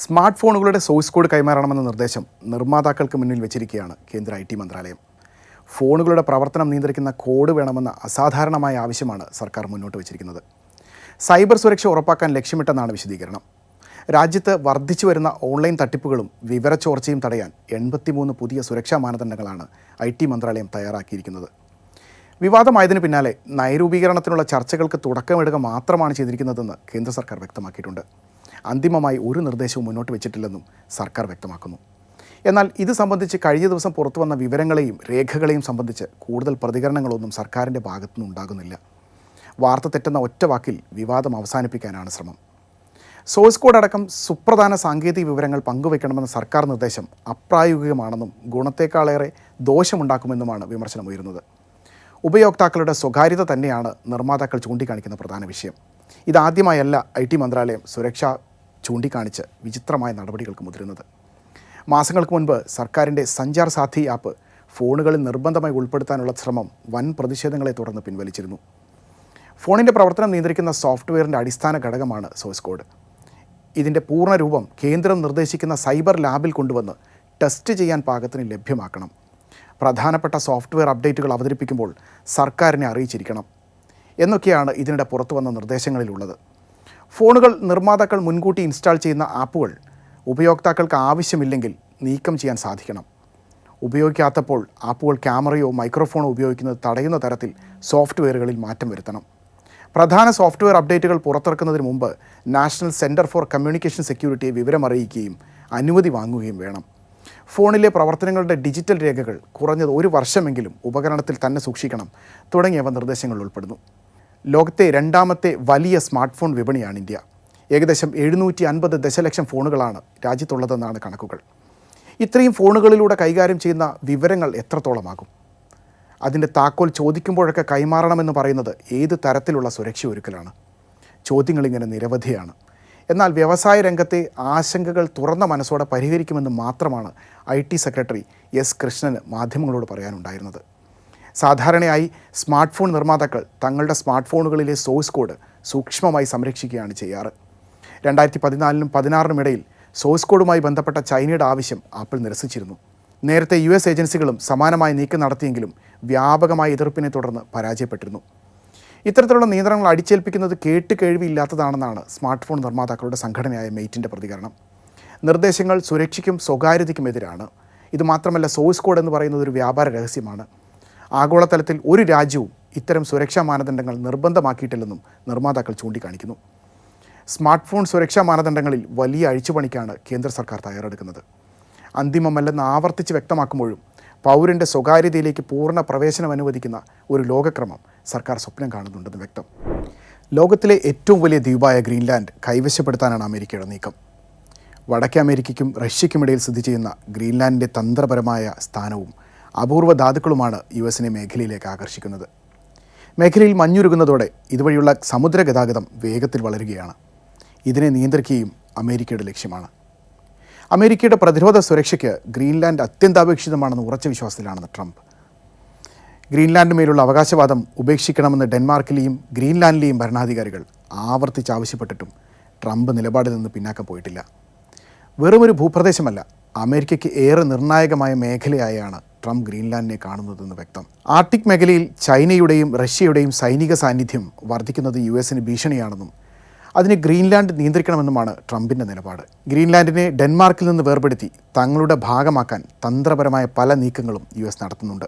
Smart ഫോണുകളുടെ source code കൈമാറണമെന്ന നിർദ്ദേശം നിർമ്മാതാക്കൾക്ക് മുന്നിൽ വെച്ചിരിക്കുകയാണ് കേന്ദ്ര ഐ ടി മന്ത്രാലയം. ഫോണുകളുടെ പ്രവർത്തനം നിയന്ത്രിക്കുന്ന കോഡ് വേണമെന്ന അസാധാരണമായ ആവശ്യമാണ് സർക്കാർ മുന്നോട്ട് വച്ചിരിക്കുന്നത്. സൈബർ സുരക്ഷ ഉറപ്പാക്കാൻ ലക്ഷ്യമിട്ടെന്നാണ് വിശദീകരണം. രാജ്യത്ത് വർദ്ധിച്ചു വരുന്ന ഓൺലൈൻ തട്ടിപ്പുകളും വിവരച്ചോർച്ചയും തടയാൻ 83 പുതിയ സുരക്ഷാ മാനദണ്ഡങ്ങളാണ് ഐ ടി മന്ത്രാലയം തയ്യാറാക്കിയിരിക്കുന്നത്. വിവാദമായതിനു പിന്നാലെ നയരൂപീകരണത്തിനുള്ള ചർച്ചകൾക്ക് തുടക്കമിടുക മാത്രമാണ് ചെയ്തിരിക്കുന്നതെന്ന് കേന്ദ്ര സർക്കാർ വ്യക്തമാക്കിയിട്ടുണ്ട്. അന്തിമമായി ഒരു നിർദ്ദേശവും മുന്നോട്ട് വെച്ചിട്ടില്ലെന്നും സർക്കാർ വ്യക്തമാക്കുന്നു. എന്നാൽ ഇത് സംബന്ധിച്ച് കഴിഞ്ഞ ദിവസം പുറത്തുവന്ന വിവരങ്ങളെയും രേഖകളെയും സംബന്ധിച്ച് കൂടുതൽ പ്രതികരണങ്ങളൊന്നും സർക്കാരിൻ്റെ ഭാഗത്തുനിന്ന് ഉണ്ടാകുന്നില്ല. വാർത്ത തെറ്റുന്ന ഒറ്റ വാക്കിൽ വിവാദം അവസാനിപ്പിക്കാനാണ് ശ്രമം. സോഴ്സ് കോഡ് അടക്കം സുപ്രധാന സാങ്കേതിക വിവരങ്ങൾ പങ്കുവയ്ക്കണമെന്ന സർക്കാർ നിർദ്ദേശം അപ്രായോഗികമാണെന്നും ഗുണത്തേക്കാളേറെ ദോഷമുണ്ടാക്കുമെന്നുമാണ് വിമർശനമുയരുന്നത്. ഉപയോക്താക്കളുടെ സ്വകാര്യത തന്നെയാണ് നിർമ്മാതാക്കൾ ചൂണ്ടിക്കാണിക്കുന്ന പ്രധാന വിഷയം. ഇതാദ്യമായല്ല ഐ ടി മന്ത്രാലയം സുരക്ഷ ചൂണ്ടിക്കാണിച്ച് വിചിത്രമായ നടപടികൾക്ക് മുതിരുന്നത്. മാസങ്ങൾക്ക് മുൻപ് സർക്കാരിൻ്റെ സഞ്ചാർ സാഥി ആപ്പ് ഫോണുകളിൽ നിർബന്ധമായി ഉൾപ്പെടുത്താനുള്ള ശ്രമം വൻ പ്രതിഷേധങ്ങളെ തുടർന്ന് പിൻവലിച്ചിരുന്നു. ഫോണിൻ്റെ പ്രവർത്തനം നിയന്ത്രിക്കുന്ന സോഫ്റ്റ്വെയറിൻ്റെ അടിസ്ഥാന ഘടകമാണ് സോഴ്സ് കോഡ്. ഇതിൻ്റെ പൂർണ്ണ രൂപം കേന്ദ്രം നിർദ്ദേശിക്കുന്ന സൈബർ ലാബിൽ കൊണ്ടുവന്ന് ടെസ്റ്റ് ചെയ്യാൻ പാകത്തിന് ലഭ്യമാക്കണം. പ്രധാനപ്പെട്ട സോഫ്റ്റ്വെയർ അപ്ഡേറ്റുകൾ അവതരിപ്പിക്കുമ്പോൾ സർക്കാരിനെ അറിയിച്ചിരിക്കണം എന്നൊക്കെയാണ് ഇതിനിടെ പുറത്തു വന്ന നിർദ്ദേശങ്ങളിലുള്ളത്. ഫോണുകൾ നിർമ്മാതാക്കൾ മുൻകൂട്ടി ഇൻസ്റ്റാൾ ചെയ്യുന്ന ആപ്പുകൾ ഉപയോക്താക്കൾക്ക് ആവശ്യമില്ലെങ്കിൽ നീക്കം ചെയ്യാൻ സാധിക്കണം. ഉപയോഗിക്കാത്തപ്പോൾ ആപ്പുകൾ ക്യാമറയോ മൈക്രോഫോണോ ഉപയോഗിക്കുന്നത് തടയുന്ന തരത്തിൽ സോഫ്റ്റ്വെയറുകളിൽ മാറ്റം വരുത്തണം. പ്രധാന സോഫ്റ്റ്വെയർ അപ്ഡേറ്റുകൾ പുറത്തിറക്കുന്നതിന് മുമ്പ് നാഷണൽ സെൻറ്റർ ഫോർ കമ്മ്യൂണിക്കേഷൻ സെക്യൂരിറ്റിയെ വിവരമറിയിക്കുകയും അനുമതി വാങ്ങുകയും വേണം. ഫോണിലെ പ്രവർത്തനങ്ങളുടെ ഡിജിറ്റൽ രേഖകൾ കുറഞ്ഞത് 1 വർഷമെങ്കിലും ഉപകരണത്തിൽ തന്നെ സൂക്ഷിക്കണം തുടങ്ങിയവ നിർദ്ദേശങ്ങൾ ഉൾപ്പെടുന്നു. ലോകത്തെ രണ്ടാമത്തെ വലിയ സ്മാർട്ട് ഫോൺ വിപണിയാണ് ഇന്ത്യ. ഏകദേശം 750 ദശലക്ഷം ഫോണുകളാണ് രാജ്യത്തുള്ളതെന്നാണ് കണക്കുകൾ. ഇത്രയും ഫോണുകളിലൂടെ കൈകാര്യം ചെയ്യുന്ന വിവരങ്ങൾ എത്രത്തോളമാകും? അതിൻ്റെ താക്കോൽ ചോദിക്കുമ്പോഴൊക്കെ കൈമാറണമെന്ന് പറയുന്നത് ഏത് തരത്തിലുള്ള സുരക്ഷയൊരുക്കലാണ്? ചോദ്യങ്ങളിങ്ങനെ നിരവധിയാണ്. എന്നാൽ വ്യവസായ രംഗത്തെ ആശങ്കകൾ തുറന്ന മനസ്സോടെ പരിഹരിക്കുമെന്ന് മാത്രമാണ് ഐ ടി സെക്രട്ടറി എസ് കൃഷ്ണന് മാധ്യമങ്ങളോട് പറയാനുണ്ടായിരുന്നത്. സാധാരണയായി സ്മാർട്ട് ഫോൺ നിർമ്മാതാക്കൾ തങ്ങളുടെ സ്മാർട്ട് ഫോണുകളിലെ സോഴ്സ് കോഡ് സൂക്ഷ്മമായി സംരക്ഷിക്കുകയാണ് ചെയ്യാറ്. 2014-നും 2016-നും ഇടയിൽ സോഴ്സ് കോഡുമായി ബന്ധപ്പെട്ട ചൈനയുടെ ആവശ്യം ആപ്പിൾ നിരസിച്ചിരുന്നു. നേരത്തെ US ഏജൻസികളും സമാനമായ നീക്കം നടത്തിയെങ്കിലും വ്യാപകമായ എതിർപ്പിനെ തുടർന്ന് പരാജയപ്പെട്ടിരുന്നു. ഇത്തരത്തിലുള്ള നിയന്ത്രണങ്ങൾ അടിച്ചേൽപ്പിക്കുന്നത് കേട്ടുകേഴ്വിയില്ലാത്തതാണെന്നാണ് സ്മാർട്ട് ഫോൺ നിർമ്മാതാക്കളുടെ സംഘടനയായ മെയ്റ്റിൻ്റെ പ്രതികരണം. നിർദ്ദേശങ്ങൾ സുരക്ഷയ്ക്കും സ്വകാര്യതയ്ക്കുമെതിരാണ്. ഇതുമാത്രമല്ല, സോഴ്സ് കോഡ് എന്ന് പറയുന്നത് ഒരു വ്യാപാര രഹസ്യമാണ്. ആഗോളതലത്തിൽ ഒരു രാജ്യവും ഇത്തരം സുരക്ഷാ മാനദണ്ഡങ്ങൾ നിർബന്ധമാക്കിയിട്ടില്ലെന്നും നിർമ്മാതാക്കൾ ചൂണ്ടിക്കാണിക്കുന്നു. സ്മാർട്ട് ഫോൺ സുരക്ഷാ മാനദണ്ഡങ്ങളിൽ വലിയ അഴിച്ചുപണിക്കാണ് കേന്ദ്ര സർക്കാർ തയ്യാറെടുക്കുന്നത്. അന്തിമമല്ലെന്ന് ആവർത്തിച്ച് വ്യക്തമാക്കുമ്പോഴും പൗരൻ്റെ സ്വകാര്യതയിലേക്ക് പൂർണ്ണ പ്രവേശനം അനുവദിക്കുന്ന ഒരു ലോകക്രമം സർക്കാർ സ്വപ്നം കാണുന്നുണ്ടെന്ന് വ്യക്തം. ലോകത്തിലെ ഏറ്റവും വലിയ ദ്വീപായ ഗ്രീൻലാൻഡ് കൈവശപ്പെടുത്താനാണ് അമേരിക്കയുടെ നീക്കം. വടക്കേ അമേരിക്കയ്ക്കും റഷ്യയ്ക്കുമിടയിൽ സ്ഥിതി ചെയ്യുന്ന ഗ്രീൻലാൻഡിൻ്റെ തന്ത്രപരമായ സ്ഥാനവും അപൂർവ ധാതുക്കളുമാണ് US-നെ മേഖലയിലേക്ക് ആകർഷിക്കുന്നത്. മേഖലയിൽ മഞ്ഞുരുകുന്നതോടെ ഇതുവഴിയുള്ള സമുദ്ര ഗതാഗതം വേഗത്തിൽ വളരുകയാണ്. ഇതിനെ നിയന്ത്രിക്കുകയും അമേരിക്കയുടെ ലക്ഷ്യമാണ്. അമേരിക്കയുടെ പ്രതിരോധ സുരക്ഷയ്ക്ക് ഗ്രീൻലാൻഡ് അത്യന്താപേക്ഷിതമാണെന്ന് ഉറച്ച വിശ്വാസത്തിലാണ് ട്രംപ്. ഗ്രീൻലാൻഡിന്മേലുള്ള അവകാശവാദം ഉപേക്ഷിക്കണമെന്ന് ഡെൻമാർക്കിലെയും ഗ്രീൻലാൻഡിലെയും ഭരണാധികാരികൾ ആവർത്തിച്ച് ആവശ്യപ്പെട്ടിട്ടും ട്രംപ് നിലപാടിൽ നിന്ന് പിന്നാക്കം പോയിട്ടില്ല. വെറുമൊരു ഭൂപ്രദേശമല്ല, അമേരിക്കയ്ക്ക് ഏറെ നിർണായകമായ മേഖലയായാണ് ട്രംപ് ഗ്രീൻലാൻഡിനെ കാണുന്നതെന്ന് വ്യക്തം. ആർട്ടിക് മേഖലയിൽ ചൈനയുടെയും റഷ്യയുടെയും സൈനിക സാന്നിധ്യം വർദ്ധിക്കുന്നത് US-ന് ഭീഷണിയാണെന്നും അതിന് ഗ്രീൻലാൻഡ് നിയന്ത്രിക്കണമെന്നുമാണ് ട്രംപിൻ്റെ നിലപാട്. ഗ്രീൻലാൻഡിനെ ഡെൻമാർക്കിൽ നിന്ന് വേർപെടുത്തി തങ്ങളുടെ ഭാഗമാക്കാൻ തന്ത്രപരമായ പല നീക്കങ്ങളും US നടത്തുന്നുണ്ട്.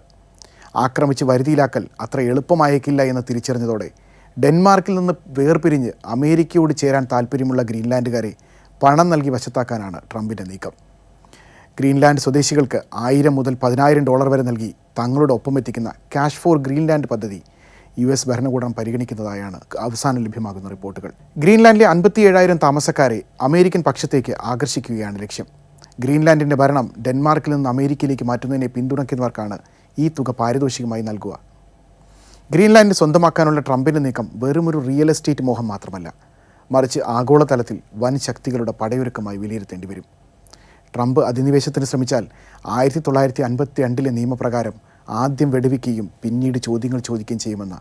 ആക്രമിച്ച് വരുതിയിലാക്കൽ അത്ര എളുപ്പമായേക്കില്ല എന്ന് തിരിച്ചറിഞ്ഞതോടെ ഡെൻമാർക്കിൽ നിന്ന് വേർപിരിഞ്ഞ് അമേരിക്കയോട് ചേരാൻ താൽപ്പര്യമുള്ള ഗ്രീൻലാൻഡുകാരെ പണം നൽകി വശത്താക്കാനാണ് ട്രംപിൻ്റെ നീക്കം. ഗ്രീൻലാൻഡ് സ്വദേശികൾക്ക് $1000 മുതൽ $10,000 വരെ നൽകി തങ്ങളുടെ ഒപ്പം എത്തിക്കുന്ന ക്യാഷ് ഫോർ ഗ്രീൻലാൻഡ് പദ്ധതി US ഭരണകൂടം പരിഗണിക്കുന്നതായാണ് അവസാനം ലഭ്യമാകുന്ന റിപ്പോർട്ടുകൾ. ഗ്രീൻലാൻഡിലെ 57,000 താമസക്കാരെ അമേരിക്കൻ പക്ഷത്തേക്ക് ആകർഷിക്കുകയാണ് ലക്ഷ്യം. ഗ്രീൻലാൻഡിൻ്റെ ഭരണം ഡെൻമാർക്കിൽ നിന്ന് അമേരിക്കയിലേക്ക് മാറ്റുന്നതിനെ പിന്തുണയ്ക്കുന്നവർക്കാണ് ഈ തുക പാരിതോഷികമായി നൽകുക. ഗ്രീൻലാൻഡ് സ്വന്തമാക്കാനുള്ള ട്രംപിൻ്റെ നീക്കം വെറുമൊരു റിയൽ എസ്റ്റേറ്റ് മോഹം മാത്രമല്ല, മറിച്ച് ആഗോളതലത്തിൽ വൻ ശക്തികളുടെ പടയൊരുക്കമായി വിലയിരുത്തേണ്ടി വരും. ട്രംപ് അധിനിവേശത്തിന് ശ്രമിച്ചാൽ 1952 നിയമപ്രകാരം ആദ്യം വെടിവെക്കുകയും പിന്നീട് ചോദ്യങ്ങൾ ചോദിക്കുകയും ചെയ്യുമെന്ന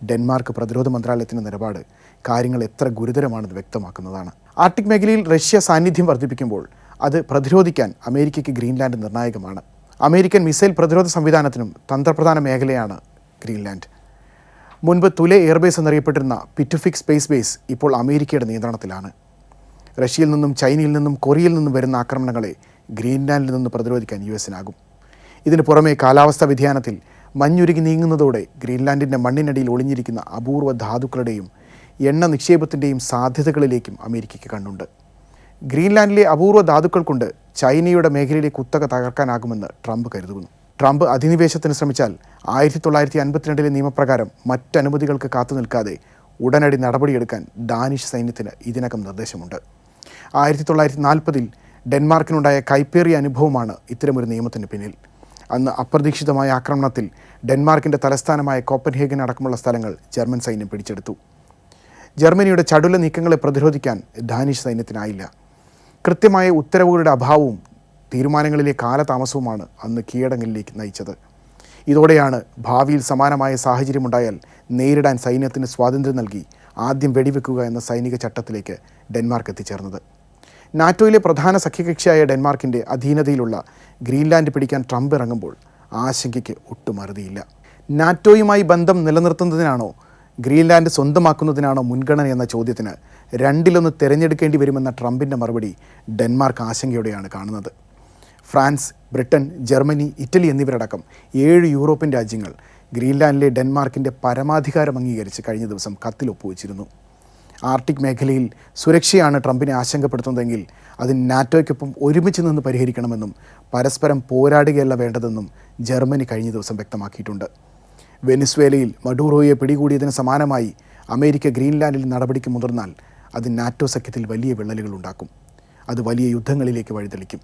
ഡെൻമാർക്ക് പ്രതിരോധ മന്ത്രാലയത്തിൻ്റെ നിലപാട് കാര്യങ്ങൾ എത്ര ഗുരുതരമാണെന്ന് വ്യക്തമാക്കുന്നതാണ്. ആർട്ടിക് മേഖലയിൽ റഷ്യ സാന്നിധ്യം വർദ്ധിപ്പിക്കുമ്പോൾ അത് പ്രതിരോധിക്കാൻ അമേരിക്കയ്ക്ക് ഗ്രീൻലാൻഡ് നിർണായകമാണ്. അമേരിക്കൻ മിസൈൽ പ്രതിരോധ സംവിധാനത്തിനും തന്ത്രപ്രധാന മേഖലയാണ് ഗ്രീൻലാൻഡ്. മുൻപ് തുലെ എയർബേസ് എന്നറിയപ്പെട്ടിരുന്ന പിറ്റുഫിക് സ്പേസ് ബേസ് ഇപ്പോൾ അമേരിക്കയുടെ നിയന്ത്രണത്തിലാണ്. റഷ്യയിൽ നിന്നും ചൈനയിൽ നിന്നും കൊറിയയിൽ നിന്നും വരുന്ന ആക്രമണങ്ങളെ ഗ്രീൻലാൻഡിൽ നിന്ന് പ്രതിരോധിക്കാൻ US-നാകും. ഇതിനു പുറമെ കാലാവസ്ഥാ വ്യതിയാനത്തിൽ മഞ്ഞുരുകി നീങ്ങുന്നതോടെ ഗ്രീൻലാൻഡിൻ്റെ മണ്ണിനടിയിൽ ഒളിഞ്ഞിരിക്കുന്ന അപൂർവ ധാതുക്കളുടെയും എണ്ണ നിക്ഷേപത്തിൻ്റെയും സാധ്യതകളിലേക്കും അമേരിക്കയ്ക്ക് കണ്ണുണ്ട്. ഗ്രീൻലാൻഡിലെ അപൂർവ ധാതുക്കൾ കൊണ്ട് ചൈനയുടെ മേഖലയിലെ കുത്തക തകർക്കാനാകുമെന്ന് ട്രംപ് കരുതുന്നു. ട്രംപ് അധിനിവേശത്തിന് ശ്രമിച്ചാൽ 1952 നിയമപ്രകാരം മറ്റനുമതികൾക്ക് കാത്തു നിൽക്കാതെ ഉടനടി നടപടിയെടുക്കാൻ ഡാനിഷ് സൈന്യത്തിന് ഇതിനകം നിർദ്ദേശമുണ്ട്. 1940 ഡെൻമാർക്കിനുണ്ടായ കൈപ്പേറിയ അനുഭവമാണ് ഇത്തരമൊരു നിയമത്തിന് പിന്നിൽ. അന്ന് അപ്രതീക്ഷിതമായ ആക്രമണത്തിൽ ഡെൻമാർക്കിൻ്റെ തലസ്ഥാനമായ കോപ്പൻഹേഗൻ അടക്കമുള്ള സ്ഥലങ്ങൾ ജർമ്മൻ സൈന്യം പിടിച്ചെടുത്തു. ജർമ്മനിയുടെ ചടുല നീക്കങ്ങളെ പ്രതിരോധിക്കാൻ ഡാനിഷ് സൈന്യത്തിനായില്ല. കൃത്യമായ ഉത്തരവുകളുടെ അഭാവവും തീരുമാനങ്ങളിലെ കാലതാമസവുമാണ് അന്ന് കീഴടങ്ങലിലേക്ക് നയിച്ചത്. ഇതോടെയാണ് ഭാവിയിൽ സമാനമായ സാഹചര്യമുണ്ടായാൽ നേരിടാൻ സൈന്യത്തിന് സ്വാതന്ത്ര്യം നൽകി ആദ്യം വെടിവെക്കുക എന്ന സൈനിക ചട്ടത്തിലേക്ക് ഡെൻമാർക്ക് എത്തിച്ചേർന്നത്. നാറ്റോയിലെ പ്രധാന സഖ്യകക്ഷിയായ ഡെൻമാർക്കിൻ്റെ അധീനതയിലുള്ള ഗ്രീൻലാൻഡ് പിടിക്കാൻ ട്രംപ് ഇറങ്ങുമ്പോൾ ആശങ്കയ്ക്ക് ഒട്ടും അറുതിയില്ല. നാറ്റോയുമായി ബന്ധം നിലനിർത്തുന്നതിനാണോ ഗ്രീൻലാൻഡ് സ്വന്തമാക്കുന്നതിനാണോ മുൻഗണന എന്ന ചോദ്യത്തിന് രണ്ടിലൊന്ന് തിരഞ്ഞെടുക്കേണ്ടി വരുമെന്ന ട്രംപിൻ്റെ മറുപടി ഡെൻമാർക്ക് ആശങ്കയോടെയാണ് കാണുന്നത്. ഫ്രാൻസ്, ബ്രിട്ടൻ, ജർമ്മനി, ഇറ്റലി എന്നിവരടക്കം 7 യൂറോപ്യൻ രാജ്യങ്ങൾ ഗ്രീൻലാൻഡിലെ ഡെൻമാർക്കിൻ്റെ പരമാധികാരം അംഗീകരിച്ച് കഴിഞ്ഞ ദിവസം കത്തിൽ ഒപ്പുവെച്ചിരുന്നു. ആർട്ടിക് മേഖലയിൽ സുരക്ഷയാണ് ട്രംപിനെ ആശങ്കപ്പെടുത്തുന്നതെങ്കിൽ അത് നാറ്റോയ്ക്കൊപ്പം ഒരുമിച്ച് നിന്ന് പരിഹരിക്കണമെന്നും പരസ്പരം പോരാടുകയല്ല വേണ്ടതെന്നും ജർമ്മനി കഴിഞ്ഞ ദിവസം വ്യക്തമാക്കിയിട്ടുണ്ട്. വെനിസ്വേലയിൽ മഡൂറോയെ പിടികൂടിയതിന് സമാനമായി അമേരിക്ക ഗ്രീൻലാൻഡിൽ നടപടിക്ക് മുതിർന്നാൽ അത് നാറ്റോ സഖ്യത്തിൽ വലിയ വിള്ളലുകൾ ഉണ്ടാക്കും. അത് വലിയ യുദ്ധങ്ങളിലേക്ക് വഴിതെളിക്കും.